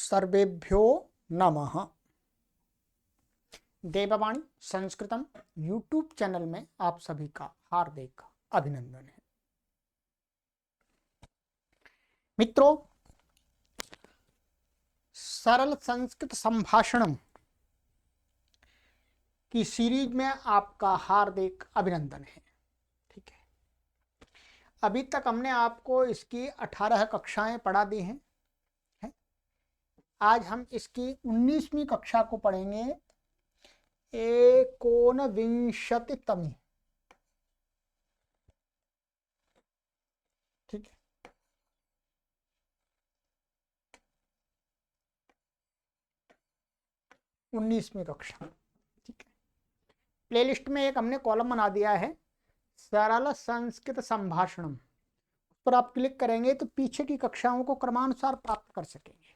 सर्वेभ्यो नमः। देववाणी संस्कृतम YouTube channel में आप सभी का हार्दिक अभिनंदन है। मित्रों, सरल संस्कृत संभाषणम की सीरीज में आपका हार्दिक अभिनंदन है। ठीक है, अभी तक हमने आपको इसकी 18 कक्षाएं पढ़ा दी हैं। आज हम इसकी 19वीं कक्षा को पढ़ेंगे, 19तमी। ठीक है, उन्नीसवीं कक्षा। ठीक है, प्लेलिस्ट में एक हमने कॉलम बना दिया है, सरल संस्कृत संभाषणम। उस पर आप क्लिक करेंगे तो पीछे की कक्षाओं को क्रमानुसार प्राप्त कर सकेंगे।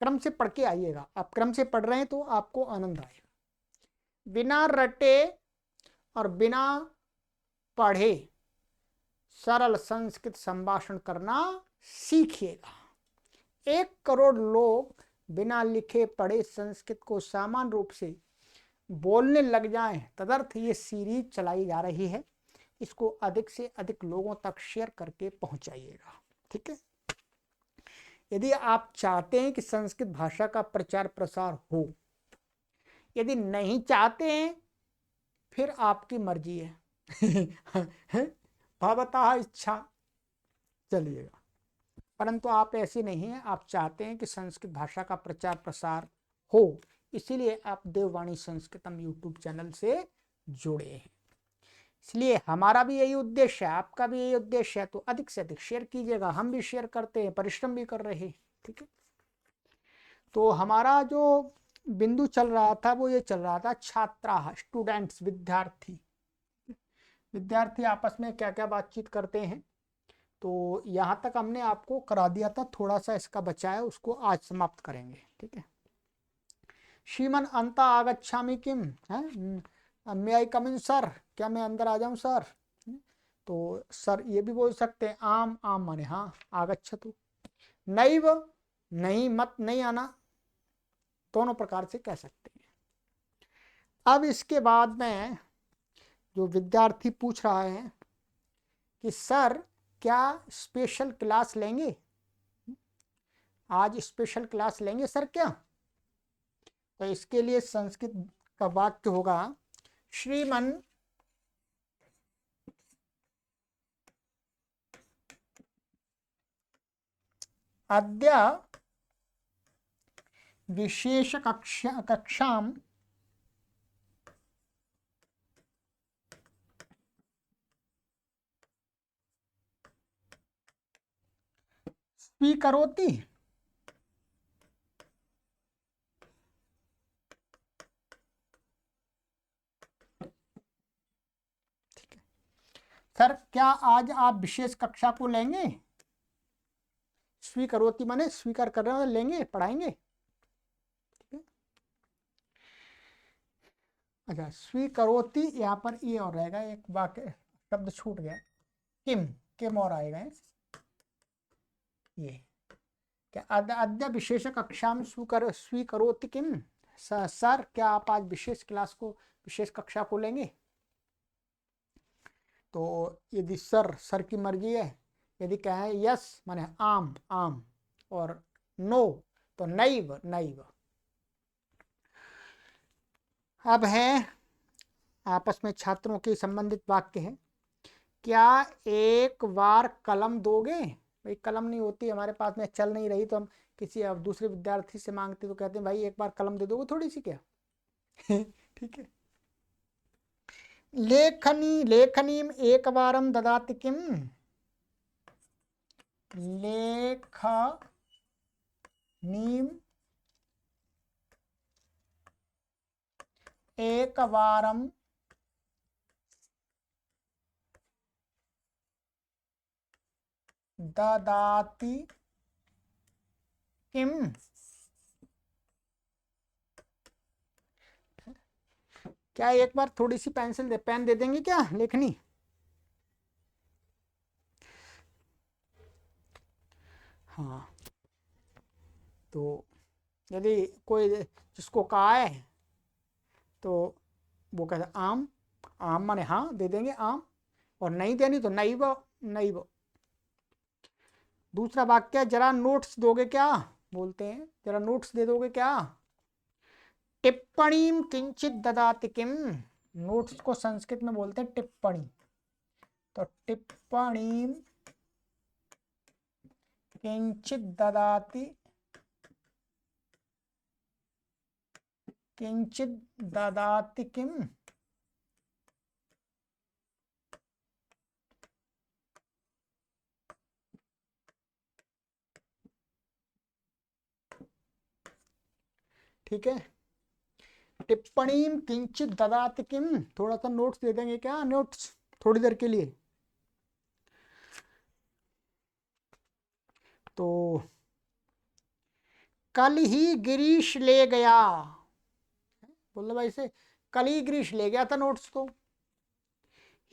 क्रम से पढ़ के आइएगा, आप क्रम से पढ़ रहे हैं तो आपको आनंद आएगा। बिना रटे और बिना पढ़े सरल संस्कृत संभाषण करना सीखिएगा। 1 करोड़ लोग बिना लिखे पढ़े संस्कृत को समान रूप से बोलने लग जाएं, तदर्थ ये सीरीज चलाई जा रही है। इसको अधिक से अधिक लोगों तक शेयर करके पहुंचाइएगा। ठीक है, यदि आप चाहते हैं कि संस्कृत भाषा का प्रचार प्रसार हो, यदि नहीं चाहते हैं फिर आपकी मर्जी है। भवतः इच्छा, चलिएगा। परंतु आप ऐसे नहीं हैं, आप चाहते हैं कि संस्कृत भाषा का प्रचार प्रसार हो, इसीलिए आप देववाणी संस्कृतम यूट्यूब चैनल से जुड़े हैं। इसलिए हमारा भी यही उद्देश्य है, आपका भी यही उद्देश्य है, तो अधिक से अधिक शेयर कीजिएगा। हम भी शेयर करते हैं, परिश्रम भी कर रहे हैं। ठीक है, तो हमारा जो बिंदु चल रहा था वो ये चल रहा था, छात्रा स्टूडेंट्स, विद्यार्थी आपस में क्या क्या बातचीत करते हैं। तो यहाँ तक हमने आपको करा दिया था, थोड़ा सा इसका बचा है, उसको आज समाप्त करेंगे। ठीक है, श्रीमन अंता आगच्छामि किम है, मे आई कम इन सर, क्या मैं अंदर आ जाऊं सर? तो सर ये भी बोल सकते हैं, आम आम माने हाँ, आगच्छतु। नैव नहीं, मत नहीं आना, दोनों प्रकार से कह सकते हैं। अब इसके बाद में जो विद्यार्थी पूछ रहा है कि सर क्या स्पेशल क्लास लेंगे, आज स्पेशल क्लास लेंगे सर क्या? तो इसके लिए संस्कृत का वाक्य होगा, श्रीमन अद्य विशेष कक्षाम स्वीकरोति? ठीक है, सर क्या आज आप विशेष कक्षा को लेंगे? स्वीकरोति माने स्वीकार कर रहे हैं, लेंगे, पढ़ाएंगे। ठीक है, अच्छा, स्वीकरोति यहाँ पर ये और रहेगा, एक वाक्य शब्द छूट गया, किम, किम और आएगा ये क्या, अद्य विशेष कक्षा में स्वीकरोति किम, सर क्या आप आज विशेष क्लास को, विशेष कक्षा को लेंगे? तो यदि सर की मर्जी है, यदि कहें यस माने आम आम, और नो तो नैव नैव। अब है आपस में छात्रों के संबंधित वाक्य है, क्या एक बार कलम दोगे? भाई कलम नहीं होती हमारे पास में, चल नहीं रही, तो हम किसी अब दूसरे विद्यार्थी से मांगते तो कहते हैं भाई एक बार कलम दे दोगे थोड़ी सी क्या? ठीक है, लेखनीम एक बारम ददाति किम, लेखनीम एक बारम ददाति किम, क्या एक बार थोड़ी सी पेन दे देंगे क्या, लेखनी? हाँ, तो यदि कोई जिसको कहा है तो वो कहता आम, आम माने हाँ दे देंगे आम, और नहीं देनी तो नहीं वो, नहीं वो। दूसरा वाक्य, जरा नोट्स दोगे क्या, बोलते हैं जरा नोट्स दे दोगे क्या। टिप्पणी किंचित ददाति किम, नोट्स को संस्कृत में बोलते हैं टिप्पणी। तो टिप्पणी किंचित ददाति, किंचित ददाति किम, ठीक है। टिप्पणी किंचित ददाति किम, थोड़ा सा नोट्स दे देंगे क्या, नोट्स थोड़ी देर के लिए। तो कल ही गिरीश ले गया, बोल भाई से कल ही गिरीश ले गया था नोट्स। तो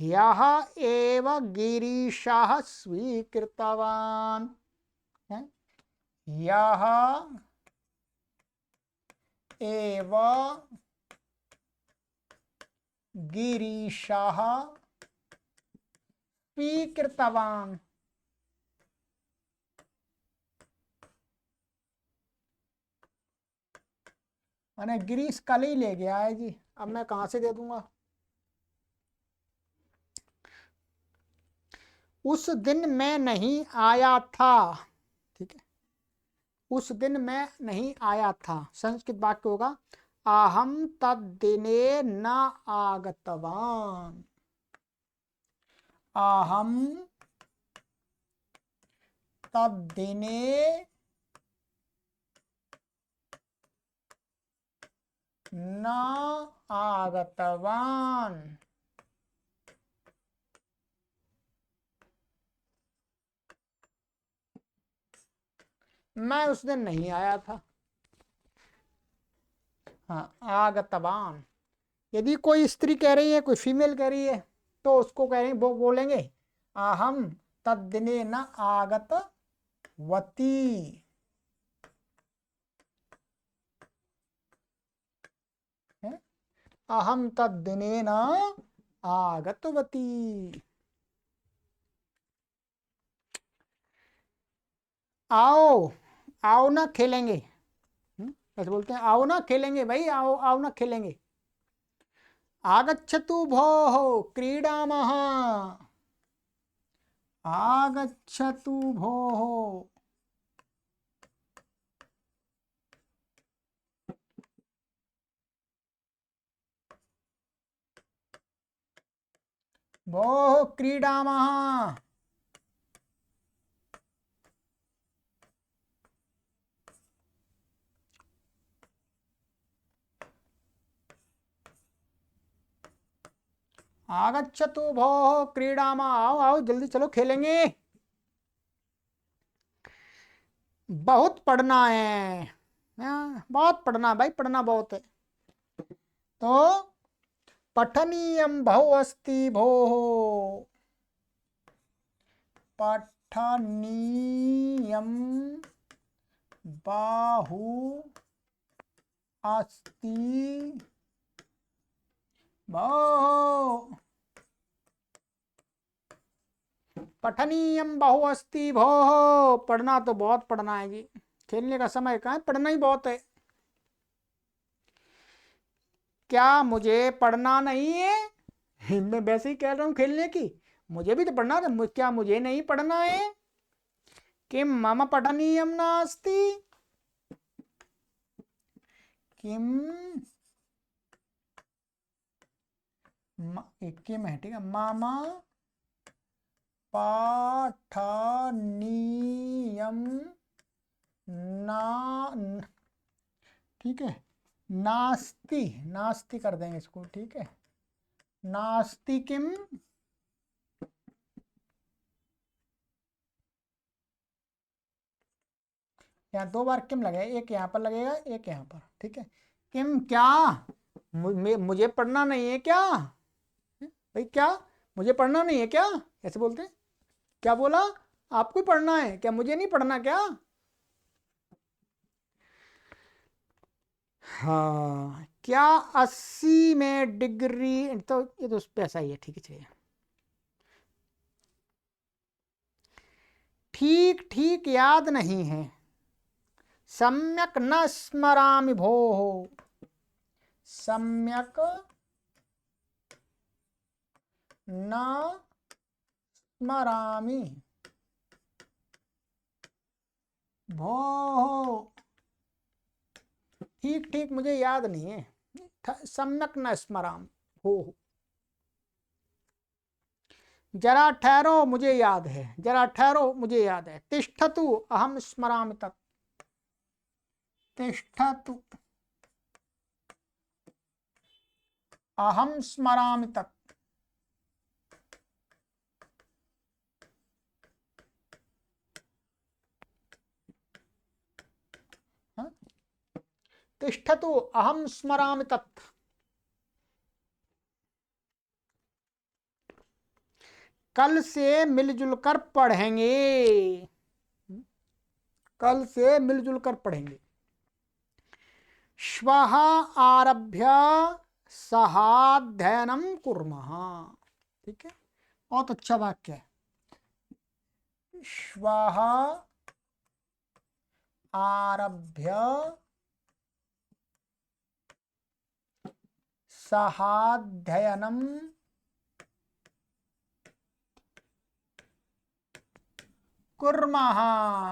यह एव गिरीशः स्वीकृतवान्, यह एव गिरीशः स्वीकृतवान्। मैंने गिरीश कल ही ले गया है जी, अब मैं कहां से दे दूंगा। उस दिन मैं नहीं आया था, ठीक है, उस दिन मैं नहीं आया था। संस्कृत वाक्य होगा अहम तद्दिने न आगतवान, अहम तद्दिने न आगतवान। मैं उस दिन नहीं आया था। हाँ, आगतवान। यदि कोई स्त्री कह रही है, कोई फीमेल कह रही है, तो उसको कह रहे हैं, वो बोलेंगे अहम तद्दिने न आगतवती। अहम तद्दिने न आगतवती। आओ, आओ ना खेलेंगे, ऐसे बोलते हैं आओ ना खेलेंगे भाई, आओ आओ ना खेलेंगे। आगच्छतु भोः क्रीडामः, आगच्छतु भोः, भोः क्रीडामः। आगच्छतु भोः क्रीडामः, आओ आओ जल्दी चलो खेलेंगे। बहुत पढ़ना है, बहुत पढ़ना भाई, पढ़ना बहुत है। तो पठनीयम बहु अस्ति भोः, पठनीयम बाहु अस्ति भोः, पठनीयम बहु अस्ति भोः, पढ़ना तो बहुत पढ़ना है जी, खेलने का समय कहाँ है, पढ़ना ही बहुत है। क्या मुझे पढ़ना नहीं है, मैं वैसे ही कह रहा हूँ खेलने की, मुझे भी तो पढ़ना था, क्या मुझे नहीं पढ़ना है। किम मम पठनीयम नास्ति, किम किम है, ठीक है, मम पाठनीयम ना, ठीक है, नास्ति, नास्ति कर देंगे इसको, ठीक है, नास्ति किम, यहाँ दो बार किम लगेगा, एक यहाँ पर लगेगा एक यहाँ पर, ठीक है। किम क्या, मुझे पढ़ना नहीं है क्या, भाई क्या मुझे पढ़ना नहीं है क्या, ऐसे बोलते हैं। क्या बोला, आपको ही पढ़ना है क्या, मुझे नहीं पढ़ना क्या। हाँ, क्या 80 में डिग्री, तो ये तो ऐसा ही है, ठीक है चलिए। ठीक ठीक याद नहीं है, सम्यक न स्मरामि भोः, सम्यक न स्मरामि भोः, ठीक ठीक मुझे याद नहीं है, सम्यक न स्मरामि भोः, जरा ठहरो मुझे याद है, जरा ठहरो मुझे याद है। तिष्ठतु अहम स्मरामि तत्, तिष्ठतु अहम स्मरामि तत्, हाँ? तिष्ठतु अहम स्मरामि तत्। कल से मिलजुल कर पढ़ेंगे, कल से मिलजुल कर पढ़ेंगे। श्वः आरभ्य सहाध्ययनम कुर्मः, ठीक है, बहुत अच्छा वाक्य है। श्वः आरभ्य सहाध्ययनम कुर्मः,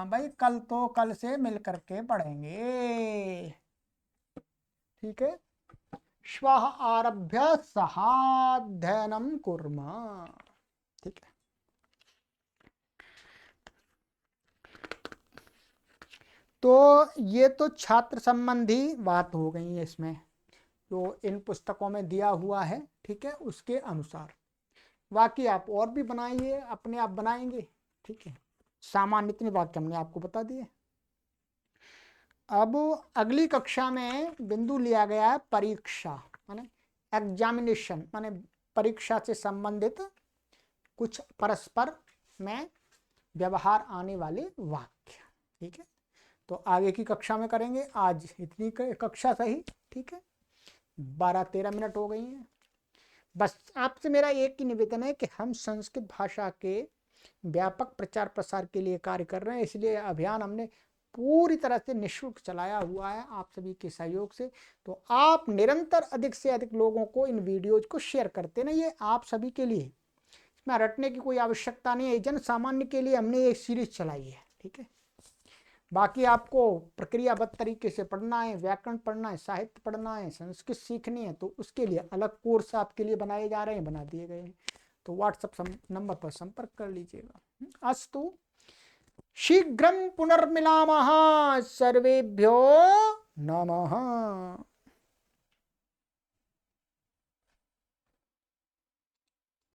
भाई कल तो कल से मिल करके पढ़ेंगे, ठीक है। श्वः आरभ्य सहाध्ययनम कुर्मः, ठीक है। तो ये तो छात्र संबंधी बात हो गई है, इसमें जो इन पुस्तकों में दिया हुआ है, ठीक है, उसके अनुसार। बाकी आप और भी बनाइए, अपने आप बनाएंगे, ठीक है। सामान्य इतनी बात हमने आपको बता दी है। अब अगली कक्षा में बिंदु लिया गया है परीक्षा, माने एग्जामिनेशन, माने परीक्षा से संबंधित कुछ परस्पर में व्यवहार आने वाले वाक्य, ठीक है। तो आगे की कक्षा में करेंगे, आज इतनी कक्षा सही, ठीक है। 12-13 मिनट हो गई हैं। बस आपसे मेरा एक ही निवेदन है कि हम संस्कृत भाषा के व्यापक प्रचार प्रसार के लिए कार्य कर रहे हैं, इसलिए अभियान हमने पूरी तरह से निःशुल्क चलाया हुआ है आप सभी के सहयोग से। तो आप निरंतर अधिक से अधिक लोगों को इन वीडियोज को शेयर करते रहिए, आप सभी के लिए, इसमें रटने की कोई आवश्यकता नहीं है, जन सामान्य के लिए हमने एक सीरीज चलाई है, ठीक है। बाकी आपको प्रक्रियाबद्ध तरीके से पढ़ना है, व्याकरण पढ़ना है, साहित्य पढ़ना है, संस्कृत सीखनी है, तो उसके लिए अलग कोर्स आपके लिए बनाए जा रहे हैं, बना दिए गए हैं। तो व्हाट्सएप नंबर पर संपर्क कर लीजिएगा। अस्तु, शीघ्रं पुनर्मिलामः, सर्वेभ्यो नमः।